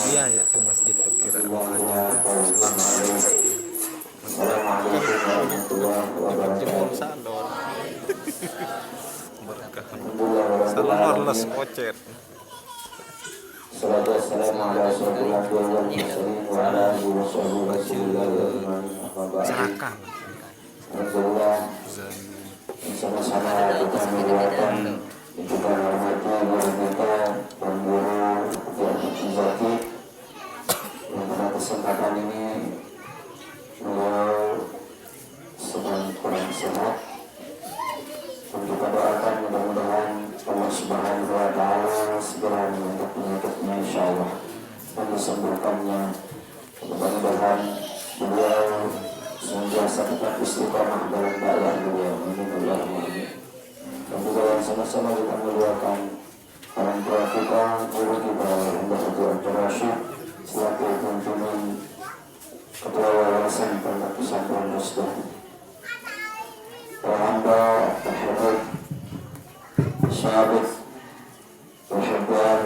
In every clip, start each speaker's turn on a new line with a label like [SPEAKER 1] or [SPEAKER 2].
[SPEAKER 1] Dia ya ke masjid tuh kira aja selama jempol salon berkah salon warles ocet serakah
[SPEAKER 2] sama-sama kita menguatkan juga rahmatnya kepada kita dan guru Zaki yang pada kesempatan ini beliau sedang kurang sehat. Dan kita doakan mudah-mudahan Allah Subhanahu wa Ta'ala segera mengangkat penyakitnya insyaallah dan disembuhkannya. Mudah-mudahan beliau senantiasa tetap istiqamah dalam dakwah beliau. Amin Allahumma amin. Dan juga yang sama-sama kita muliakan orang tua kita, guru kita, Mbah Haji Abdul Rashid selaku pimpinan Ketua Yayasan Pondok Pesantren Rusdah. Hamba Al-Habib Syabit Al-Habbar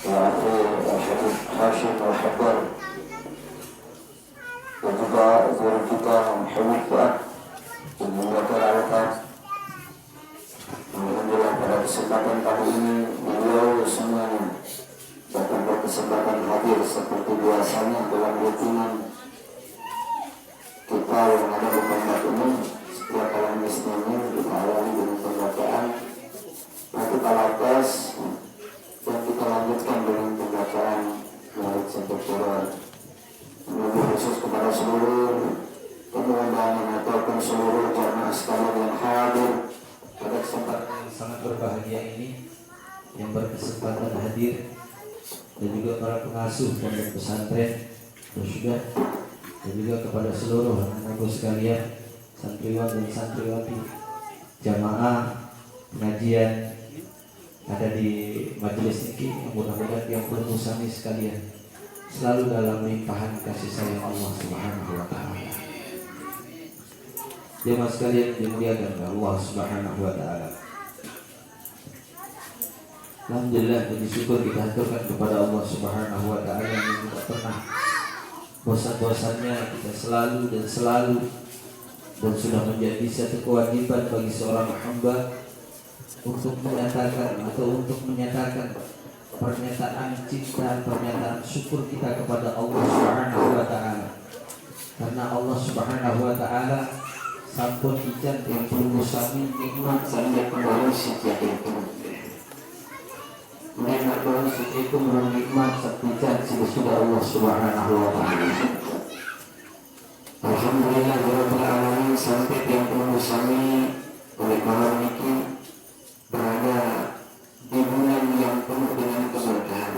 [SPEAKER 2] Al-Afi Al-Habib Hashim Al-Habbar dan juga guru kita Habib Fuad yang menguatkan alakat. Alhamdulillah pada kesempatan kali ini beliau semuanya dapat berkesempatan hadir seperti biasanya dalam rutinan kita yang ada di tempat umum. Setiap malam Isnin kita awali dengan pembacaan nanti alatas dan kita lanjutkan dengan pembacaan Maulid sampai Quran. Lebih khusus kepada seluruh pengundangan ataupun seluruh jamaah sekalian yang hadir pada kesempatan yang sangat berbahagia ini, yang berkesempatan hadir, dan juga para pengasuh pondok pesantren Rusdah, dan juga kepada seluruh anak-anakku sekalian, santriwan dan santriwati, jamaah pengajian ada di majelis ini, mudah-mudahan yang perlu sami sekalian selalu dalam limpahan kasih sayang Allah Subhanahu wa Ta'ala. Jemaah sekalian dimuliakan Allah Subhanahu wa Ta'ala. Alhamdulillah, puji syukur kita haturkan kepada Allah Subhanahu wa Ta'ala yang tidak pernah bosan-bosannya kita selalu dan sudah menjadi satu kewajiban bagi seorang hamba untuk menyatakan pernyataan cinta, pernyataan syukur kita kepada Allah Subhanahu wa Ta'ala. Karena Allah Subhanahu wa Ta'ala sampun ijan yang perlu sami nikmat sampai kembali sejak itu. Nikmat baru sejak itu nikmat sejak sudah Allah Subhanahu wa Ta'ala. Alhamdulillah Rabbil Alamin sampai yang perlu sami oleh malam ini berada di bulan yang penuh dengan keberkahan.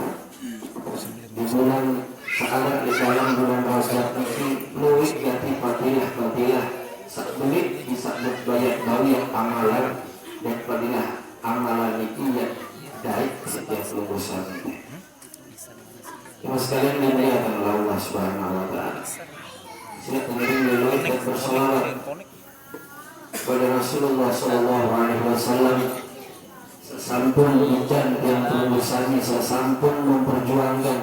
[SPEAKER 2] Di bulan saat di dalam bulan Rajab ini luwih gati fadilah sakbelit bisa berbayar bawih amalan dan fadilah amalan itu yang baik setiap lulusan. Cuma sekalian dimuliakan oleh Allah Subhanahu wa Ta'ala. Sila pengiring melalui dan bersolawat kepada Rasulullah Sallallahu Alaihi Wasallam. Sampun hujan yang terbesarnya, sampun memperjuangkan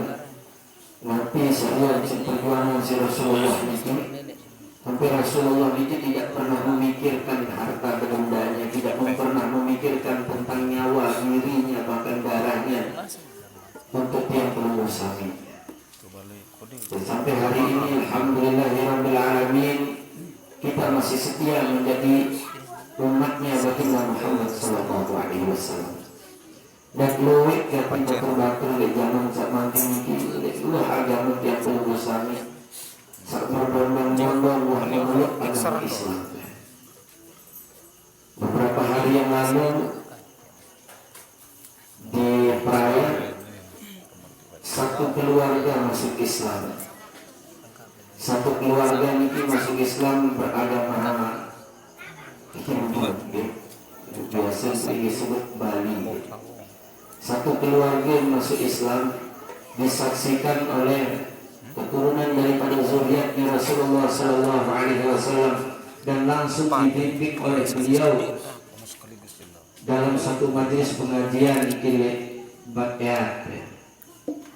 [SPEAKER 2] nanti saya perjuangan si Rasulullah itu sampai Rasulullah itu tidak pernah memikirkan harta bendanya, tidak pernah memikirkan tentang nyawa dirinya bahkan darahnya untuk yang terbesar. Sampai hari ini Alhamdulillahirabbil alamin kita masih setia menjadi umatnya baginda Muhammad sallallahu alaihi wasallam. Dan luwih kapan batur-batur di zaman zaman ini ulah agama yang berbesar sak berbondong-bondong memeluk agama Islam. Beberapa hari yang lalu di perayaan satu keluarga masuk Islam. Satu keluarga ini masuk Islam beragama Hindu, biasa disebut Bali. Satu keluarga masuk Islam disaksikan oleh keturunan daripada zuriatnya Rasulullah Sallallahu Alaihi Wasallam dan langsung dibimbing oleh beliau dalam satu majelis pengajian di Bakyat.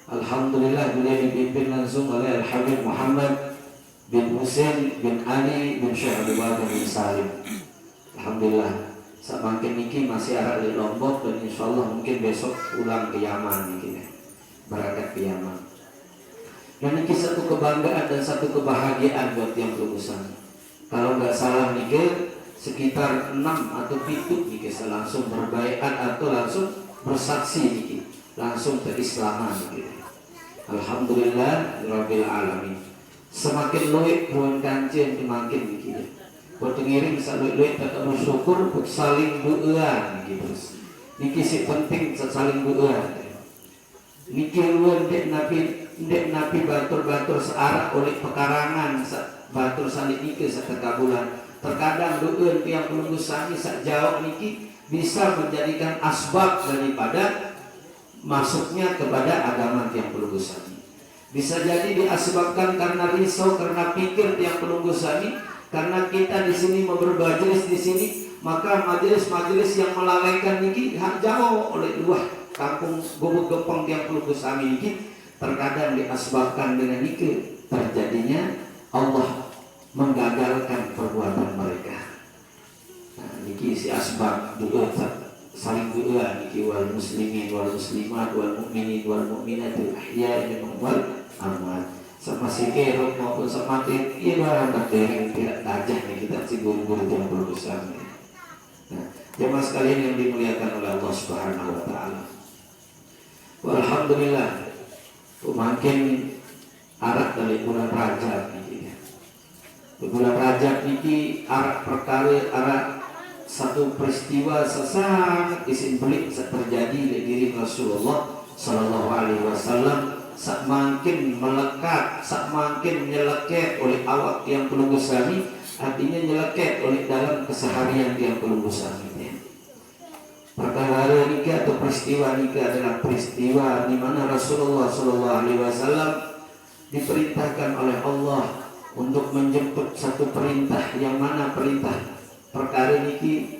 [SPEAKER 2] Alhamdulillah beliau dipimpin langsung oleh Al-Habib Muhammad bin Husain bin Ali bin Syekh Abu Bakar bin Salim. Alhamdulillah. Semakin niki masih arah di Lombok dan insya Allah mungkin besok pulang ke Yaman niki, berangkat ke Yaman. Dan niki satu kebanggaan dan satu kebahagiaan buat yang lulusan. Kalau nggak salah niki sekitar 6 atau 7 niki langsung berbaiat atau langsung bersaksi niki, langsung terislaman niki. Alhamdulillah Rabbil Alamin. Semakin luwih buat kancing semakin niki. Buat ngiring bisa luwih tetap bersyukur, buat saling doa gitu. Niki si penting saling doa. Niki luwih dek napi batur-batur searah oleh pekarangan batur saling niki sekekabulan. Terkadang doa yang belum sami sak jawab niki bisa menjadikan asbab daripada masuknya kepada agama yang belum sami. Bisa jadi diasbabkan karena risau, karena pikir yang belum sami. Karena kita di sini mau bermajelis di sini, maka majelis-majelis yang melalaikan niki hak jauh oleh luah kampung gubuk gempong yang perlu sami niki terkadang diasbabkan dengan niki terjadinya Allah menggagalkan perbuatan mereka. Nah, niki si asbab doa saling doa niki wal muslimin wal muslimat wal mu'minin wal mu'minat ahya minhum wal amwat. Sama sikir maupun semakin ibarat materi tidak tajam nih kita si guru-guru yang berusaha. Nah, jemaah sekalian yang dimuliakan oleh Allah Subhanahu Wa Taala. Alhamdulillah, makin arak dari bulan Rajab ini. Bulan Rajab ini arak perkara arak satu peristiwa sangat isin belik terjadi di diri Rasulullah Sallallahu Alaihi Wasallam. Semakin melekat, semakin nyeleket oleh awak yang perlu sami, artinya nyeleket oleh dalam keseharian yang perlu sami. Perkara nikah atau peristiwa nikah adalah peristiwa di mana Rasulullah Sallallahu Alaihi Wasallam diperintahkan oleh Allah untuk menjemput satu perintah yang mana perintah perkara niki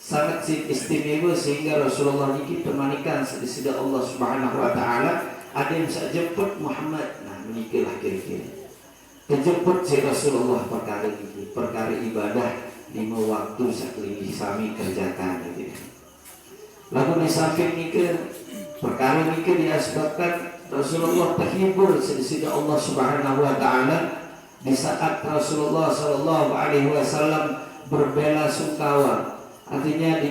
[SPEAKER 2] sangat istimewa sehingga Rasulullah niki temanikan sedih Allah Subhanahu Wa Taala. Ada yang bisa jemput Muhammad. Nah menikahlah kira-kira kejemput si Rasulullah perkara ini, perkara ibadah 5 waktu sakling sami kerjakan gitu. Lalu di samping nikah, perkara nikah disebabkan Rasulullah terhibur sedih Allah Subhanahu Wa Taala di saat Rasulullah Sallallahu Alaihi Wasallam berbela-sungkawa. Artinya di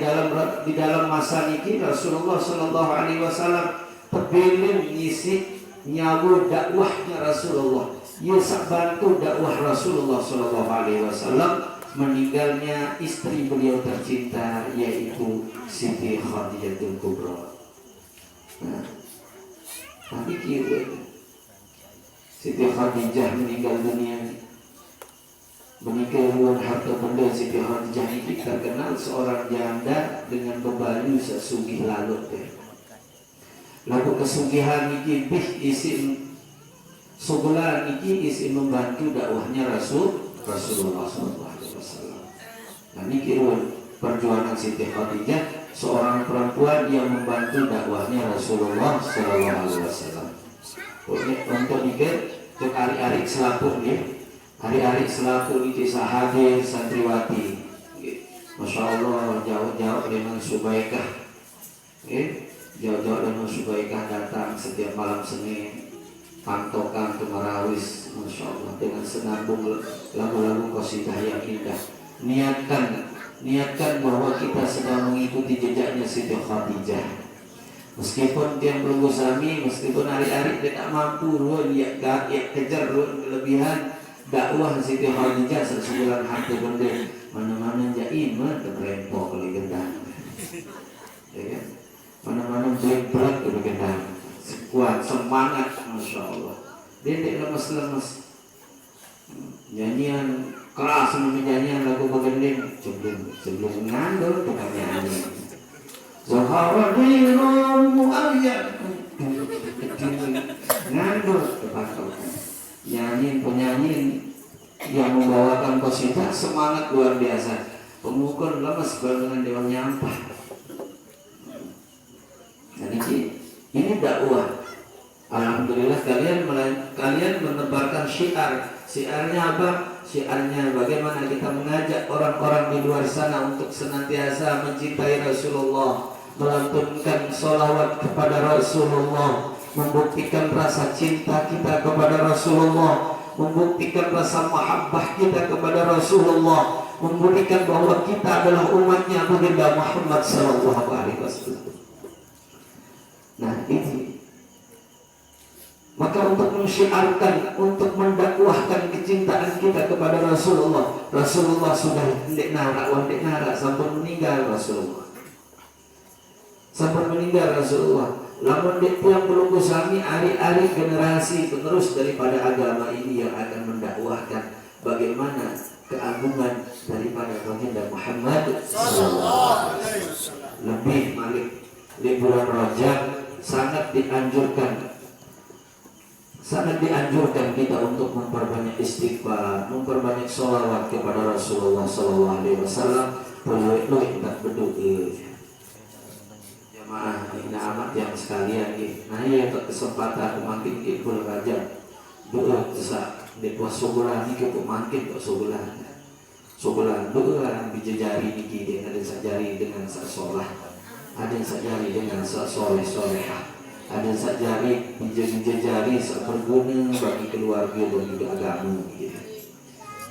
[SPEAKER 2] dalam masa niki Rasulullah Sallallahu Alaihi Wasallam terpilih mengisi nyawa dakwahnya Rasulullah. Ia bantu dakwah Rasulullah Sallallahu Alaihi Wasallam meninggalnya istri beliau tercinta yaitu Siti Khadijatul Kubra. Nah, tapi kira Siti Khadijah meninggal dunia. Menikah luar harta benda Siti Khadijah ini terkenal seorang janda dengan berbaju sesugih lalut. Lalu kesugihan niki isim sugulan niki isim membantu dakwahnya Rasulullah SAW. Nah niki perjuangan Siti Khadijah, seorang perempuan yang membantu dakwahnya Rasulullah SAW. Untuk niki untuk hari-hari selaku nih, hari-hari selaku niki sahabat santriwati. Masya Allah jauh-jauh dengan Subaikah. Jauh-jauh dengan Subaikah datang setiap malam Senin, pantokan ke Marawis, Masya Allah dengan senandung lagu-lagu qasidah yang indah. Niatkan bahwa kita sedang mengikuti jejaknya Siti Khadijah. Meskipun dia belum sami, meskipun hari-hari tidak mampu, dia kejar kelebihan dakwah Siti Khadijah sebulan harta benda mana-mana jaim terrempok oleh gendang. Ya kan? Mana-mana berat berkenaan kuat semangat Masya Allah. Dia tidak lemes-lemes nyanyian keras nyanyian lagu bagending sebelum ngandul bukan nyanyi Zahara diramu ayat ngandul nyanyiin penyanyi yang membawakan orang qasidah semangat luar biasa. Pemukul lemes dengan dewan nyampah. Jadi ini dakwah. Alhamdulillah kalian menebarkan syiar. Syiarnya apa? Syiarnya bagaimana kita mengajak orang-orang di luar sana untuk senantiasa mencintai Rasulullah, melantunkan sholawat kepada Rasulullah, membuktikan rasa cinta kita kepada Rasulullah, membuktikan rasa mahabbah kita kepada Rasulullah, membuktikan bahwa kita adalah umatnya baginda Muhammad sallallahu alaihi wasallam. Nah, ini maka untuk mensyiarkan, untuk mendakwahkan kecintaan kita kepada Rasulullah. Rasulullah sudah ndek narak sampai meninggal Rasulullah. Sampai meninggal Rasulullah. Lamun dek yang belum sami hari-hari generasi penerus daripada agama ini yang akan mendakwahkan bagaimana keagungan daripada baginda Muhammad sallallahu alaihi wasallam. Lebih malik di bulan Rajab sangat dianjurkan kita untuk memperbanyak istighfar, memperbanyak sholawat kepada Rasulullah sallallahu alaihi wasallam. Perlu tak berdoa. Jamaah ini amat yang sekalian ini. Nah ya kesempatan makin ke bulan Rajab. Doa sesak di puasa bulan ini kita makin puasa bulan. Sebulan doa bijajari niki ada sajari dengan sasolah, ada sajari dengan sasoleh-solehah. Ada sajari bijajari berguna bagi keluarga dan juga agama gitu.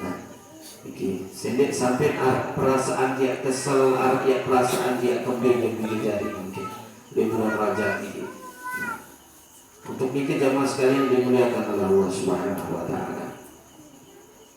[SPEAKER 2] Nah, iki sendek sampai perasaan dia kesel, dia perasaan dia kembali bijajari mungkin di bulan Rajab ini. Nah, untuk mikir jamaah sekalian dimuliakan oleh Allah Subhanahu wa taala.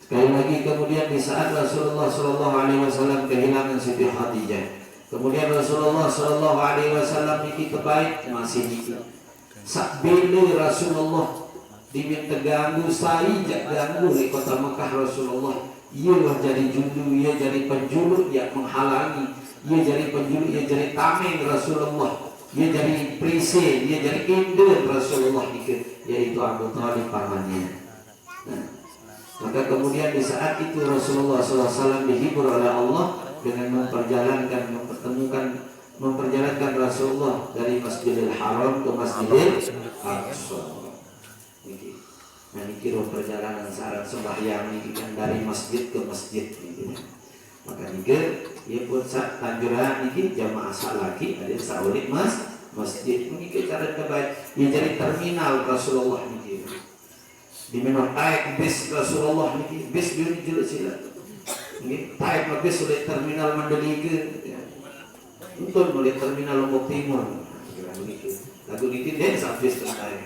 [SPEAKER 2] Sekali lagi kemudian di saat Rasulullah sallallahu alaihi wasallam kehilangan Siti Khadijah. Kemudian Rasulullah sallallahu alaihi wasallam iki terbaik masih nikah. Sak beli Rasulullah diminta ganggu saijak ganggu di kota Mekah Rasulullah. Ialah jadi julu, ia jadi penjuluk yang menghalangi, ia jadi penjuluk, ia jadi tameng Rasulullah, ia jadi perisai, ia jadi induk Rasulullah yaitu Abu Thalib pamannya. Nah, maka kemudian di saat itu Rasulullah SAW dihibur oleh Allah dengan memperjalankan Rasulullah dari Masjidil Haram ke Masjidil Aqsa. Nah, ini kira perjalanan syarat sembahyang ini kan dari masjid ke masjid gitu. Maka ini ia pun saat tanjuran ini jamaah lagi ada saulik masjid ini cara terbaik. Ia jadi terminal Rasulullah ini. Di mana taik bis Rasulullah ini bis dia jelas sila. Ini taik bis oleh terminal Mandalika. Untuk melihat terminal Lombok Timur, lagu ini dia sampai selesai.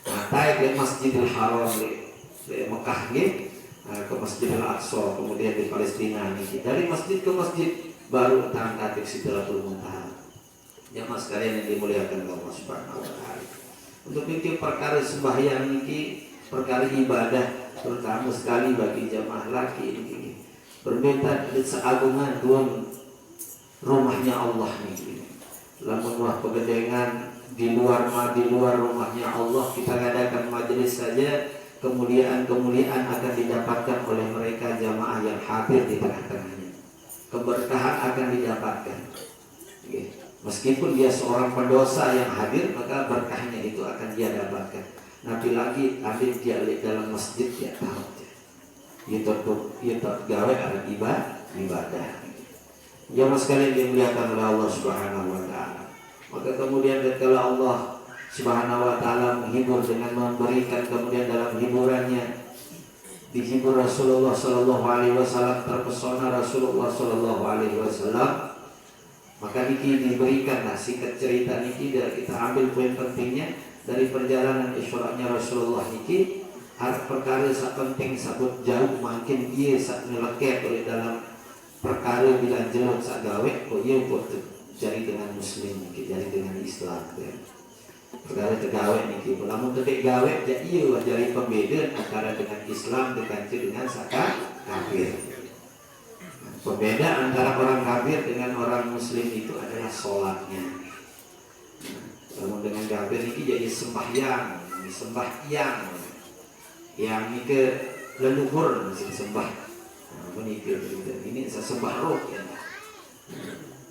[SPEAKER 2] Nah, taik ke Masjidil Haram di Mekah ke Masjidil Aqsa, kemudian di Palestina ini. Dari masjid ke masjid baru terangkat Sidratul Muntaha. Jamaah sekalian yang dimuliakan Allah Subhanahu wa taala. Untuk mikir perkara sembahyang ini, perkara ibadah terutama sekali bagi jamaah laki ini. Berbeda dengan seagungan rumahnya Allah nih. Lamun wah pegedengan di luar rumahnya Allah kita ngadakan majelis saja, kemuliaan akan didapatkan oleh mereka jamaah yang hadir di tengah-tengahnya. Keberkahan akan didapatkan. Meskipun dia seorang pendosa yang hadir, maka berkahnya itu akan dia dapatkan. Nabi lagi hadir dia dalam masjid ya tahu. Itu gawe ada ibadah. Jamaah sekalian dimuliakan oleh Allah Subhanahu wa taala. Maka kemudian tatkala Allah Subhanahu wa taala menghibur dengan memberikan kemudian dalam hiburannya dihibur Rasulullah sallallahu alaihi wasallam, terpesona Rasulullah sallallahu alaihi wasallam, maka niki diberikan sikat cerita niki kita ambil poin pentingnya dari perjalanan Isra-nya Rasulullah niki. Harap perkara sak penting sabut jauh makin dia sak nyeleket oleh dalam perkara bila jelek sak gawe kok ia buat jadi dengan muslim jadi dengan Islam ya. Perkara tergawe niki lamun teu gawe jadi ia jadi pembeda antara dengan Islam dengan sak kafir. Pembeda antara orang kafir dengan orang muslim itu adalah sholatnya. Lamun dengan kafir niki jadi sembahyang yang ini ke leluhur mesti sembah. menikah ini sesembah roh ya.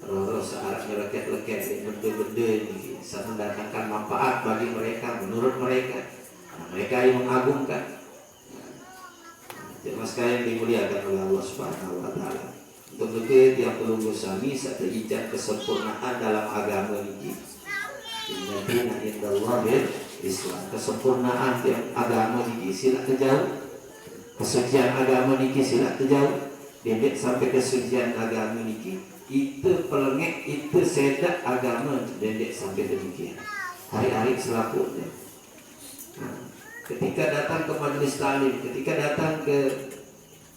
[SPEAKER 2] Roh searah leket-leket benda-benda ini bisa mendatangkan manfaat bagi mereka menurut mereka. Mereka yang mengagungkan. Jemaah sekalian dimuliakan oleh Allah Subhanahu wa taala. Untuk itu yang perlu sami satu ijab kesempurnaan dalam agama ini. Inna indallahi Islam. Kesempurnaan yang agama ini sila kejauh. Kesucian agama ini sila kejauh. Dendek sampai kesucian agama ini itu pelengek, itu sedak agama dendek sampai demikian. Hari-hari selaku ketika datang ke majelis talim, ketika datang ke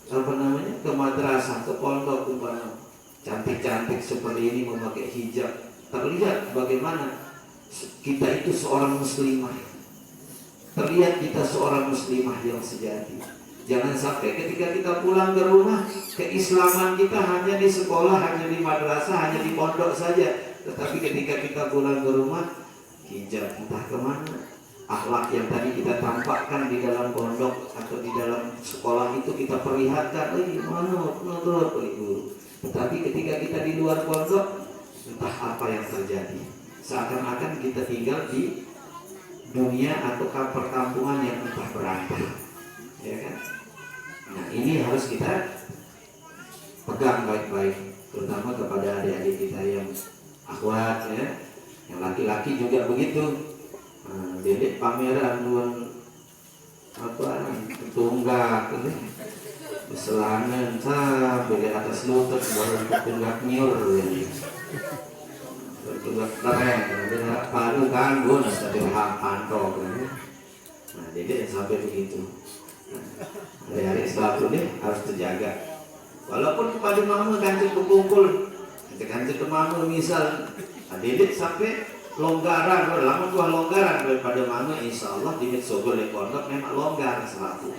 [SPEAKER 2] ke madrasah, ke pondok umpama cantik-cantik seperti ini memakai hijab, terlihat bagaimana kita itu seorang muslimah, terlihat kita seorang muslimah yang sejati. Jangan sampai ketika kita pulang ke rumah, keislaman kita hanya di sekolah, hanya di madrasah, hanya di pondok saja. Tetapi ketika kita pulang ke rumah, hijab entah kemana. Akhlak yang tadi kita tampakkan di dalam pondok atau di dalam sekolah itu kita perlihatkan, menurut guru. Tetapi ketika kita di luar pondok, entah apa yang terjadi. Seakan-akan kita tinggal di dunia atau perkampungan yang entah berapa. Ya kan? Nah ini harus kita pegang baik-baik, terutama kepada adik-adik kita yang akhwat ya, yang laki-laki juga begitu. Dedek pameran duan apa tunggak ini beselangan beli atas lutut baru tunggak nyur tunggak tereng ada palu ganggu nasi pantau nah dedek sampai begitu. Hari-hari selalu ini harus terjaga. Walaupun pada mama ganti berkumpul, ganti ke mama misal, dedek sampai longgaran, lama tua longgaran daripada mama, insya Allah di Sogol di pondok memang longgar selalu.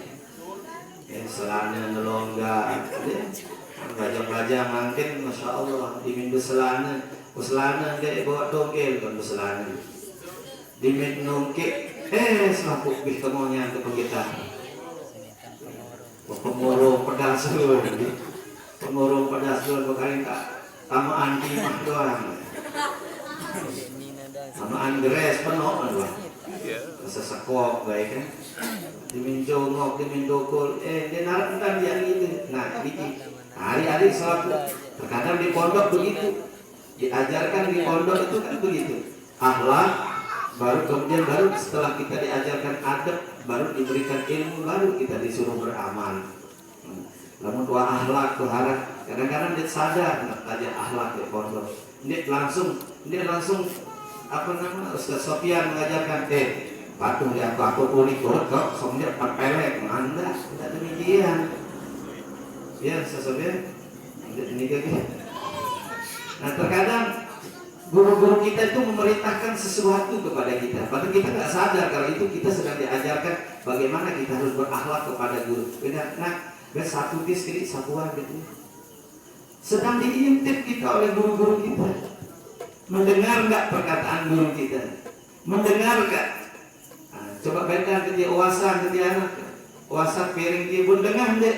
[SPEAKER 2] Selana longgar, belajar mungkin, masya Allah di minggu selana dia bawa dongkel kan selana. Di minggu nongke, selalu ketemunya ke kita. Pemurung pedas berkali tak tamaan timah doang tamaan beres penuh doang sesakok baik kan diminjongok dimindokol dia narik entar dia gitu nah gitu hari-hari selalu terkadang di pondok begitu diajarkan di pondok itu kan begitu akhlak baru setelah kita diajarkan adab baru diberikan ilmu baru kita disuruh beramal. Namun dua akhlak tuh harap kadang-kadang dia sadar nggak aja akhlak di pondok. Dia langsung apa nama Ustaz Sofian mengajarkan patuh dia aku kulit kok soalnya pelek anda tidak demikian. Ya Ustaz Sofian ini kayak. Nah terkadang guru-guru kita itu memerintahkan sesuatu kepada kita, padahal kita nggak sadar kalau itu kita sedang diajarkan bagaimana kita harus berakhlak kepada guru. Beda, satu kiri satuan gitu. Sedang diintip kita oleh guru-guru kita. Mendengar nggak perkataan guru kita? Mendengar nggak? Coba beda ke dia uasan ke dia anak, uasan piring dia pun dengar deh.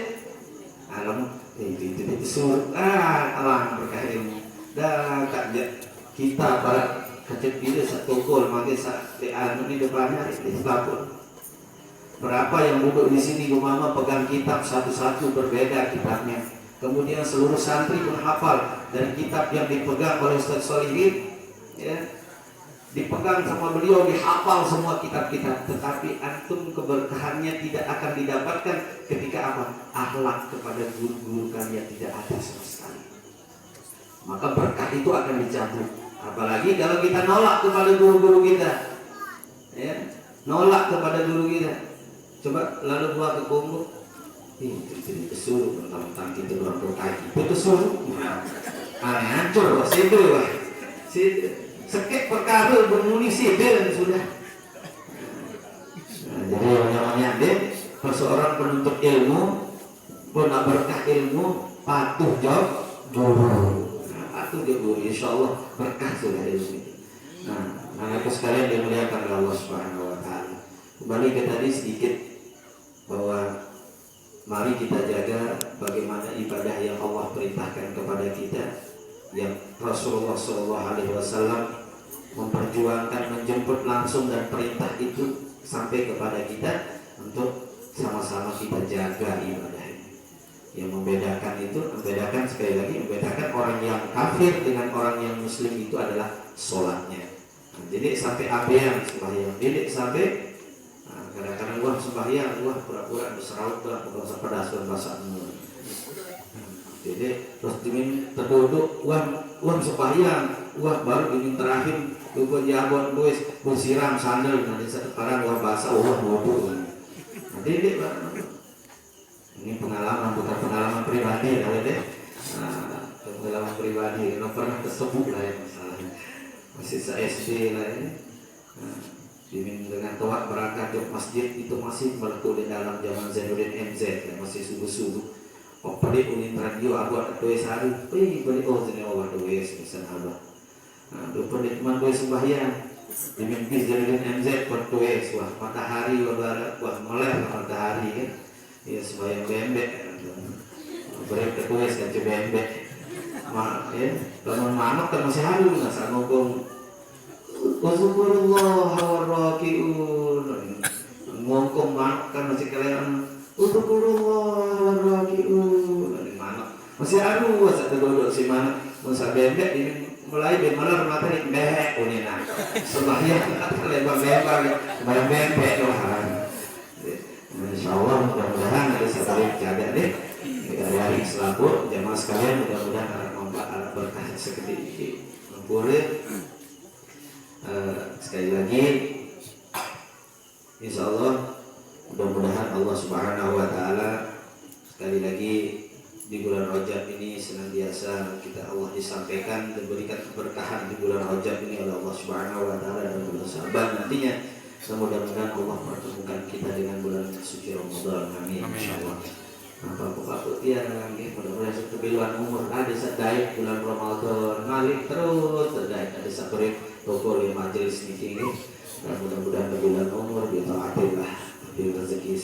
[SPEAKER 2] Itu suruh alam berkah ilmu. Dah tak kita para kecil bila satu gol makin di ini depannya di selaput. Berapa yang duduk di sini mama pegang kitab satu-satu berbeda kitabnya. Kemudian seluruh santri pun hafal dan kitab yang dipegang oleh Ustaz Solihin ya, dipegang sama beliau dihafal semua kitab-kitab. Tetapi antum keberkahannya tidak akan didapatkan ketika apa? Akhlak kepada guru-guru kalian tidak ada sama sekali. Maka berkah itu akan dicabut. Apalagi kalau kita nolak kepada guru-guru kita, ya, nolak kepada guru kita. Coba lalu buat ke kumpul, itu kesuruh tentang kita luar berkah itu kesuruh. Hancur situ, sekep perkara bermunisi dan sudah. Jadi namanya deh, seorang penuntut ilmu, pernah berkah ilmu, patuh jawab guru. Itu dia guru, insya Allah berkah sudah ilmu itu. Nah, anakku sekalian dimuliakan oleh Allah Subhanahu Wa Taala. Kembali ke tadi sedikit bahwa mari kita jaga bagaimana ibadah yang Allah perintahkan kepada kita, yang Rasulullah SAW memperjuangkan, menjemput langsung, dan perintah itu sampai kepada kita untuk sama-sama kita jaga ibadah ini. Yang membedakan sekali lagi, membedakan orang yang kafir dengan orang yang muslim itu adalah sholatnya. Nah, jadi sampai abean sembahyang, jadi sampai kadang-kadang wah sembahyang, wah pura-pura berseraut, wah bahasa pedas dan bahasa jadi terus dimin terduduk, wah sembahyang, wah baru dimin terakhir lupa jabon boys bersiram sandal, nanti sekarang wah bahasa wah bodoh. Nanti deh ini pengalaman, bukan pengalaman pribadi, pengalaman pribadi, nggak pernah tersebut lah ya masalahnya. Masih SD lah ini. Dimin dengan toat berangkat ke masjid itu masih meletup di dalam zaman Zainuddin MZ ya, masih subuh-subuh. Oh balik unin radio abad doa sehari, balik sini awal doa sekian abad. Lupa di teman doa sembahyang. Dimin bis Zainuddin MZ berdoa wah matahari wah melek matahari kan. Ya sembahyang bembek. Beri ketua sekali bembek. Ya, bangun manok kan masih halu nggak sama ngomong. Wassalamualaikum warahmatullahi ngomong manok kan masih kalian. Wassalamualaikum manok masih halu satu duduk si manok masa bembek ini mulai bemalar mata ini bembek unina. Sembahyang lebar bembek doang. Insyaallah mudah-mudahan ada sekali jaga deh dari hari Islam jamaah sekalian, mudah-mudahan ada manfaat, ada berkah seperti ini. Boleh sekali lagi insyaallah mudah-mudahan Allah Subhanahu wa taala sekali lagi di bulan Rajab ini senantiasa kita Allah disampaikan dan berikan keberkahan di bulan Rajab ini oleh Allah Subhanahu wa taala dan bulan Syaban nantinya. Mudah-mudahan Allah pertemukan kita dengan bulan suci Ramadan. Amin. Insyaallah. Apa-apa ya lagi mudah-mudahan setebiluan umur ada sedaya bulan Ramadan ngalir terus sedaya ada sakurit toko di majelis ini dan mudah-mudahan bulan umur bitaatillah bil rezeki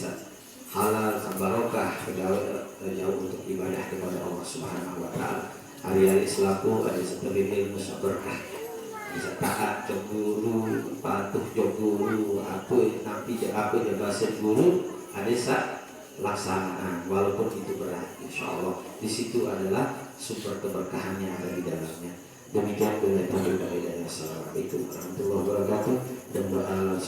[SPEAKER 2] halal barokah jauh untuk ibadah kepada Allah Subhanahu wa taala. Hari-hari selaku ada seperti ilmu berkah. Bisa taat ke guru, patuh ke guru, apa bahasa guru ada laksanaan walaupun itu berat. Insyaallah di situ adalah sumber keberkahan yang ada di dalamnya. Demikian bila dari Assalamualaikum warahmatullahi wabarakatuh dan doa